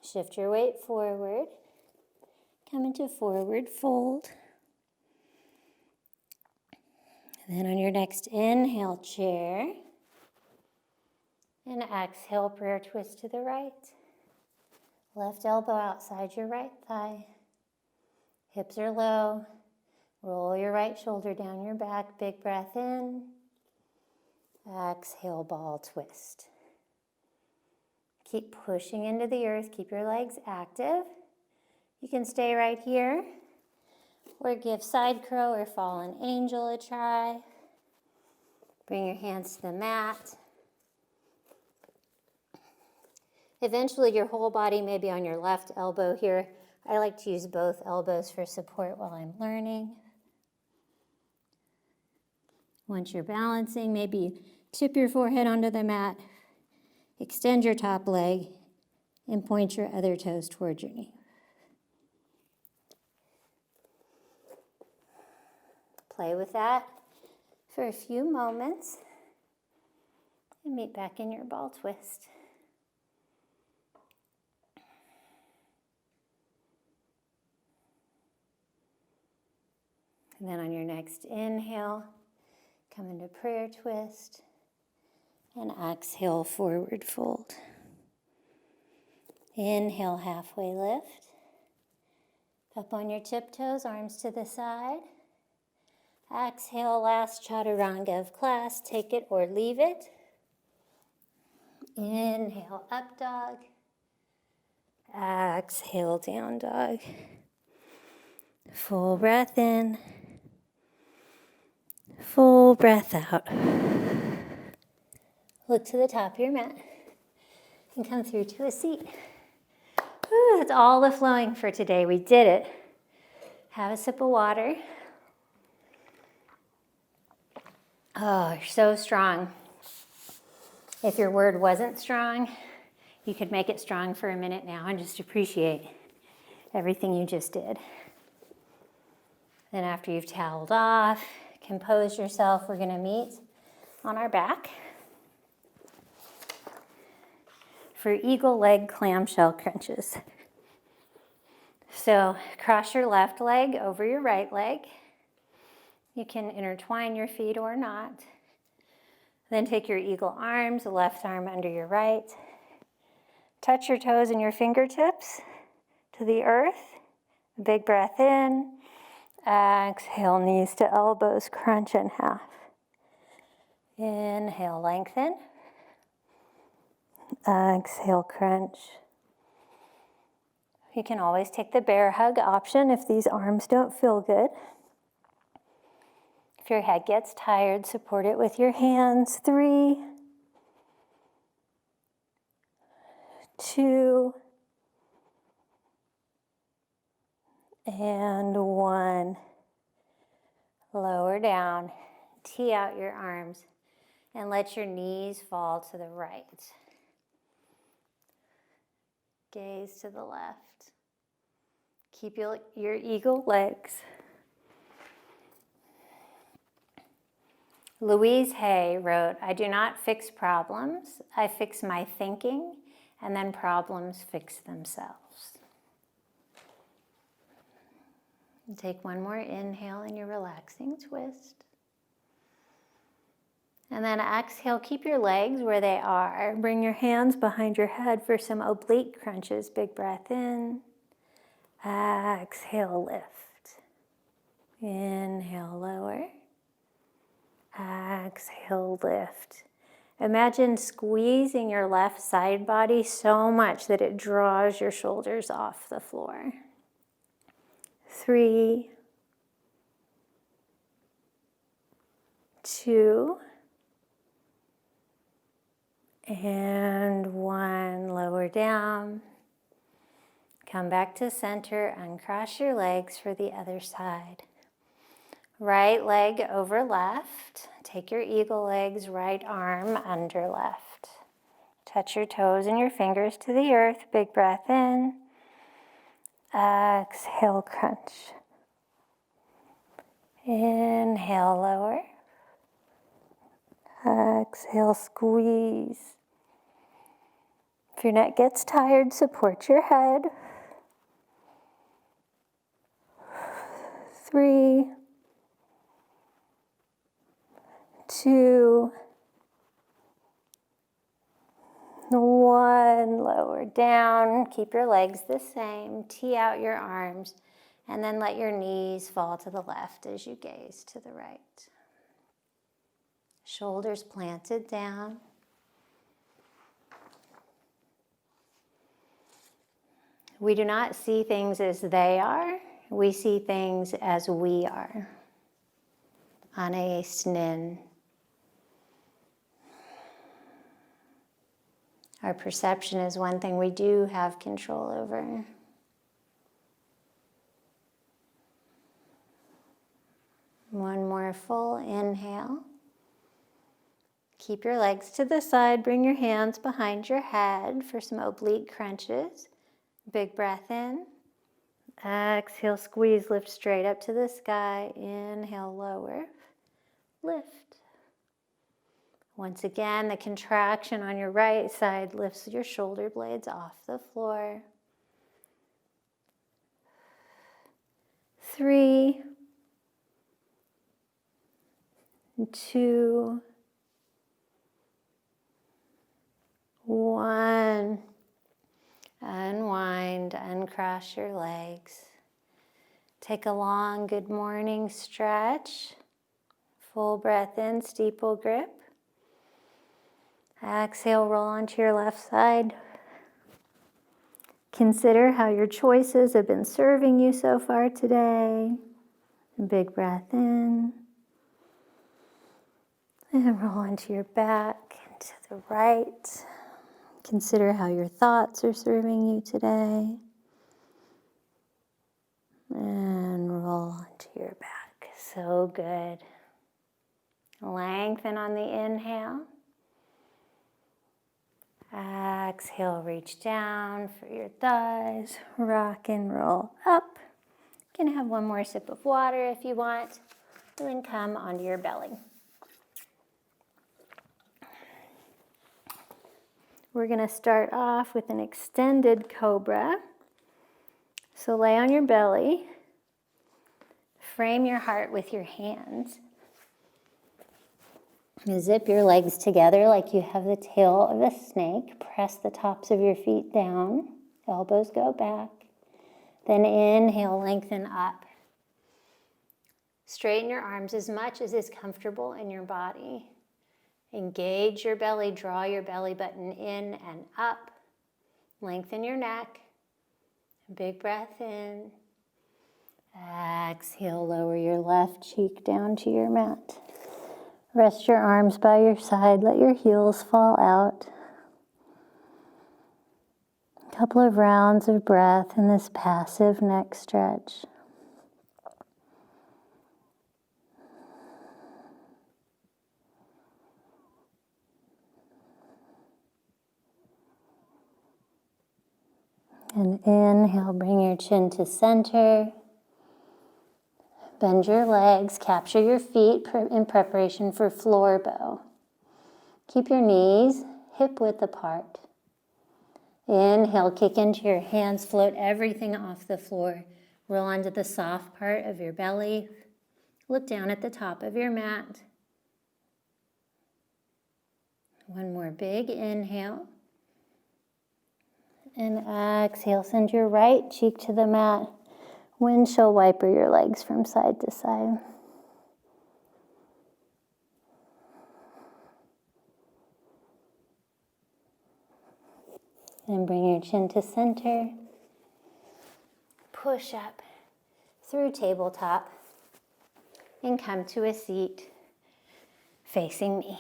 Shift your weight forward, come into forward fold. And then on your next inhale, chair, and exhale, prayer twist to the right. Left elbow outside your right thigh. Hips are low. Roll your right shoulder down your back. Big breath in. Exhale, ball twist. Keep pushing into the earth. Keep your legs active. You can stay right here or give side crow or fallen angel a try. Bring your hands to the mat. Eventually, your whole body may be on your left elbow here. I like to use both elbows for support while I'm learning. Once you're balancing, maybe tip your forehead onto the mat, extend your top leg, and point your other toes towards your knee. Play with that for a few moments and meet back in your ball twist. And then on your next inhale, come into prayer twist, and exhale, forward fold. Inhale, halfway lift. Up on your tiptoes, arms to the side. Exhale, last chaturanga of class. Take it or leave it. Inhale, up dog. Exhale, down dog. Full breath in. Full breath out. Look to the top of your mat and come through to a seat. Whew, that's all the flowing for today. We did it. Have a sip of water. Oh, you're so strong. If your word wasn't strong, you could make it strong for a minute now and just appreciate everything you just did. Then after you've toweled off, compose yourself, we're going to meet on our back for eagle leg clamshell crunches. So cross your left leg over your right leg. You can intertwine your feet or not. Then take your eagle arms, the left arm under your right. Touch your toes and your fingertips to the earth. Big breath in. Exhale, knees to elbows, crunch in half. Inhale, lengthen. Exhale, crunch. You can always take the bear hug option if these arms don't feel good. If your head gets tired, support it with your hands. 3, 2, and 1. Lower down, tee out your arms, and let your knees fall to the right. Gaze to the left. Keep your eagle legs. Louise Hay wrote, "I do not fix problems, I fix my thinking, and then problems fix themselves." And take one more inhale in your relaxing twist. And then exhale, keep your legs where they are. Bring your hands behind your head for some oblique crunches. Big breath in. Exhale, lift. Inhale, lower. Exhale, lift. Imagine squeezing your left side body so much that it draws your shoulders off the floor. 3, 2, and 1. Lower down. Come back to center. Uncross your legs for the other side. Right leg over left. Take your eagle legs, right arm under left. Touch your toes and your fingers to the earth. Big breath in. Exhale, crunch. Inhale, lower. Exhale, squeeze. If your neck gets tired, support your head. 3, 2, 1. Lower down. Keep your legs the same. Tee out your arms. And then let your knees fall to the left as you gaze to the right. Shoulders planted down. We do not see things as they are. We see things as we are. Ane snin. Our perception is one thing we do have control over. One more full inhale. Keep your legs to the side. Bring your hands behind your head for some oblique crunches. Big breath in. Exhale, squeeze, lift straight up to the sky. Inhale, lower, lift. Once again, the contraction on your right side lifts your shoulder blades off the floor. 3, 2, 1. Unwind, uncross your legs. Take a long good morning stretch. Full breath in, steeple grip. Exhale, roll onto your left side. Consider how your choices have been serving you so far today. Big breath in. And roll onto your back and to the right. Consider how your thoughts are serving you today. And roll onto your back. So good. Lengthen on the inhale. Exhale, reach down for your thighs. Rock and roll up. You can have one more sip of water if you want. And then come onto your belly. We're going to start off with an extended cobra. So lay on your belly. Frame your heart with your hands. Zip your legs together like you have the tail of a snake. Press the tops of your feet down. Elbows go back. Then inhale, lengthen up. Straighten your arms as much as is comfortable in your body. Engage your belly, draw your belly button in and up. Lengthen your neck. Big breath in. Exhale, lower your left cheek down to your mat. Rest your arms by your side. Let your heels fall out. A couple of rounds of breath in this passive neck stretch. And inhale, bring your chin to center. Bend your legs, capture your feet in preparation for floor bow. Keep your knees hip width apart. Inhale, kick into your hands, float everything off the floor. Roll onto the soft part of your belly. Look down at the top of your mat. One more big inhale. And exhale, send your right cheek to the mat. Windshield wiper your legs from side to side. And bring your chin to center. Push up through tabletop and come to a seat facing me.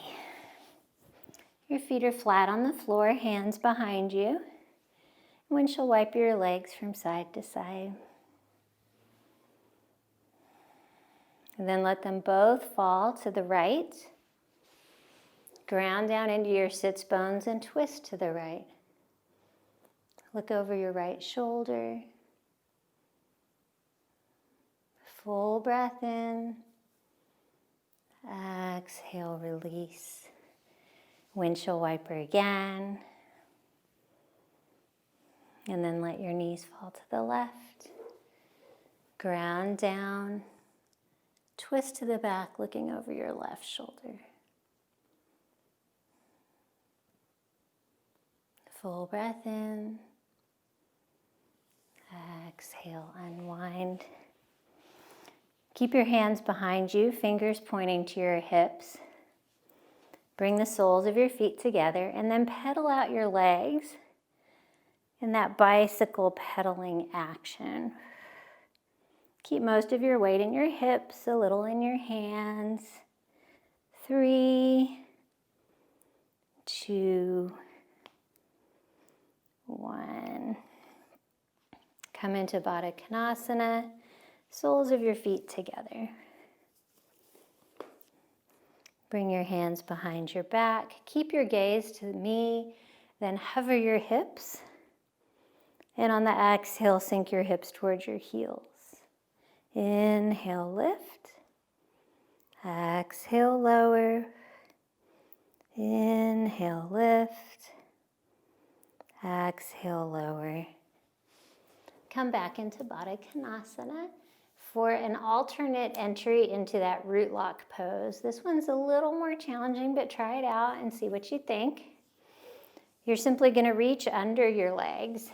Your feet are flat on the floor, hands behind you. Windshield wiper your legs from side to side. And then let them both fall to the right. Ground down into your sits bones and twist to the right. Look over your right shoulder. Full breath in. Exhale, release. Windshield wiper again. And then let your knees fall to the left. Ground down. Twist to the back, looking over your left shoulder. Full breath in. Exhale, unwind. Keep your hands behind you, fingers pointing to your hips. Bring the soles of your feet together and then pedal out your legs in that bicycle pedaling action. Keep most of your weight in your hips, a little in your hands. 3, 2, 1. Come into Badakanasana, soles of your feet together. Bring your hands behind your back. Keep your gaze to me, then hover your hips. And on the exhale, sink your hips towards your heels. Inhale, lift. Exhale, lower. Inhale, lift. Exhale, lower. Come back into Badakanasana for an alternate entry into that root lock pose. This one's a little more challenging, but try it out and see what you think. You're simply going to reach under your legs.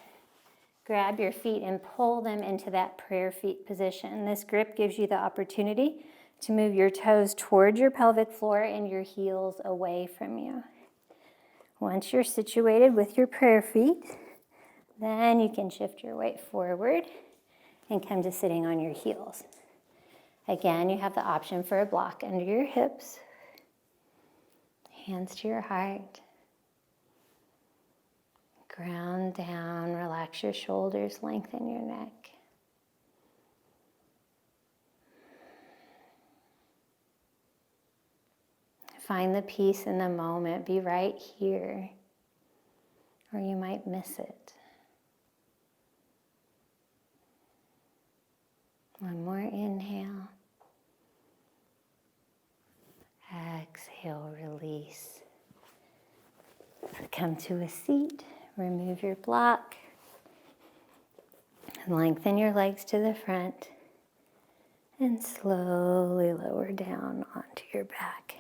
Grab your feet and pull them into that prayer feet position. This grip gives you the opportunity to move your toes towards your pelvic floor and your heels away from you. Once you're situated with your prayer feet, then you can shift your weight forward and come to sitting on your heels. Again, you have the option for a block under your hips, hands to your heart. Ground down, relax your shoulders, lengthen your neck. Find the peace in the moment. Be right here, or you might miss it. One more inhale. Exhale, release. Come to a seat. Remove your block. Lengthen your legs to the front. And slowly lower down onto your back.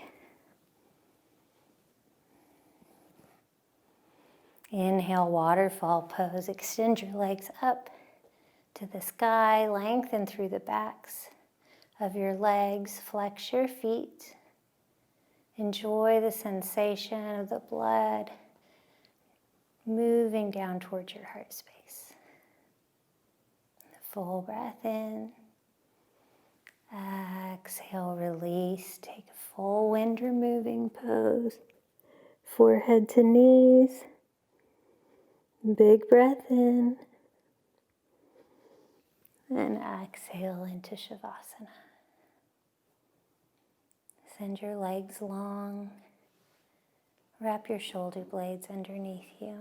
Inhale, waterfall pose. Extend your legs up to the sky. Lengthen through the backs of your legs. Flex your feet. Enjoy the sensation of the blood moving down towards your heart space. Full breath in. Exhale, release. Take a full wind removing pose. Forehead to knees. Big breath in. And exhale into Shavasana. Send your legs long. Wrap your shoulder blades underneath you.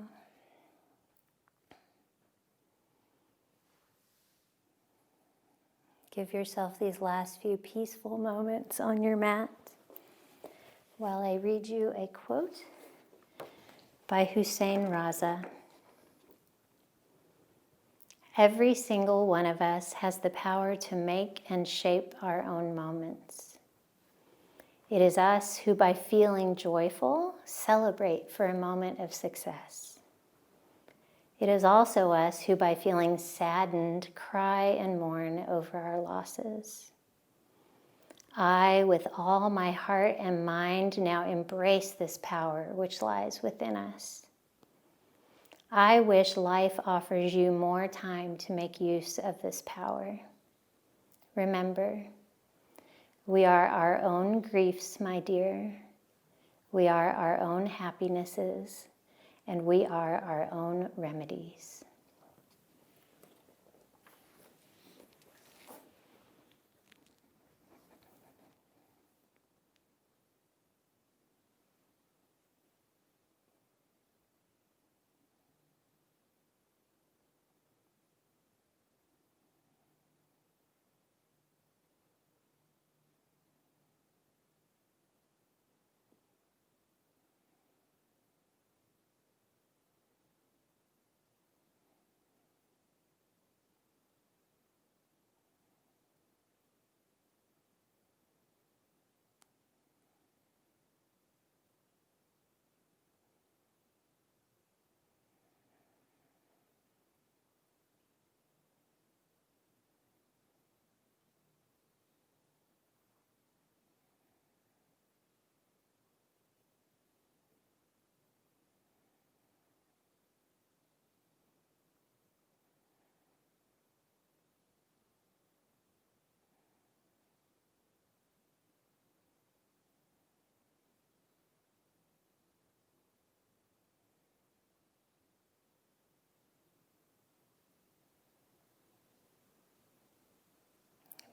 Give yourself these last few peaceful moments on your mat while I read you a quote by Hussein Raza. Every single one of us has the power to make and shape our own moments. It is us who, by feeling joyful, celebrate for a moment of success. It is also us who, by feeling saddened, cry and mourn over our losses. I, with all my heart and mind, now embrace this power which lies within us. I wish life offers you more time to make use of this power. Remember, we are our own griefs, my dear. We are our own happinesses, and we are our own remedies.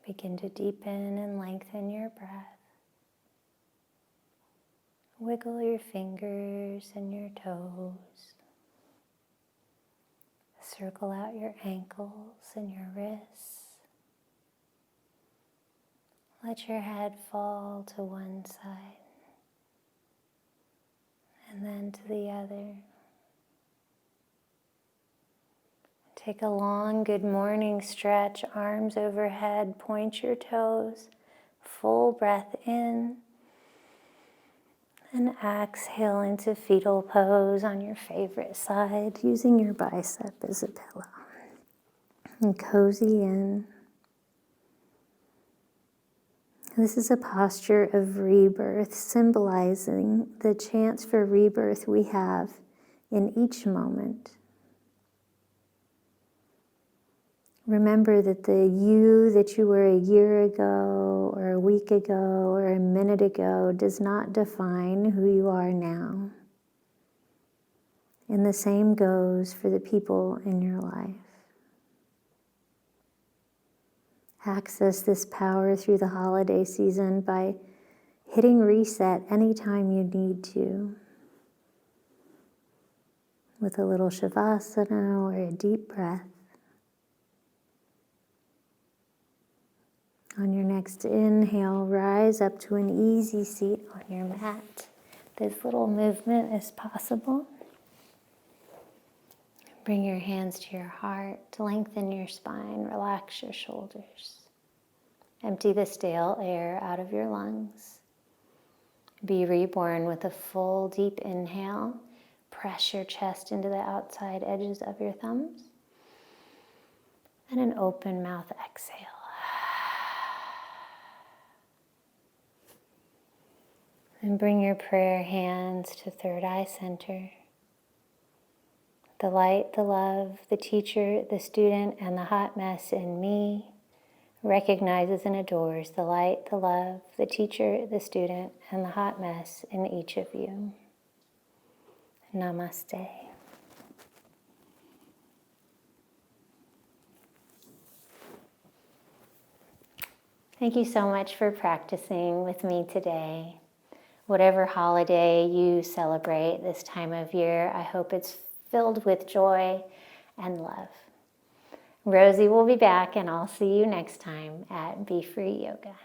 Begin to deepen and lengthen your breath. Wiggle your fingers and your toes. Circle out your ankles and your wrists. Let your head fall to one side and then to the other. Take a long good morning stretch, arms overhead, point your toes, full breath in, and exhale into fetal pose on your favorite side, using your bicep as a pillow. And cozy in. This is a posture of rebirth, symbolizing the chance for rebirth we have in each moment. Remember that the you that you were a year ago, or a week ago, or a minute ago does not define who you are now. And the same goes for the people in your life. Access this power through the holiday season by hitting reset anytime you need to, with a little shavasana or a deep breath. On your next inhale, rise up to an easy seat on your mat. This little movement is possible. Bring your hands to your heart, lengthen your spine, relax your shoulders. Empty the stale air out of your lungs. Be reborn with a full, deep inhale. Press your chest into the outside edges of your thumbs. And an open mouth exhale. And bring your prayer hands to third eye center. The light, the love, the teacher, the student, and the hot mess in me recognizes and adores the light, the love, the teacher, the student, and the hot mess in each of you. Namaste. Thank you so much for practicing with me today. Whatever holiday you celebrate this time of year, I hope it's filled with joy and love. Rosie will be back, and I'll see you next time at Be Free Yoga.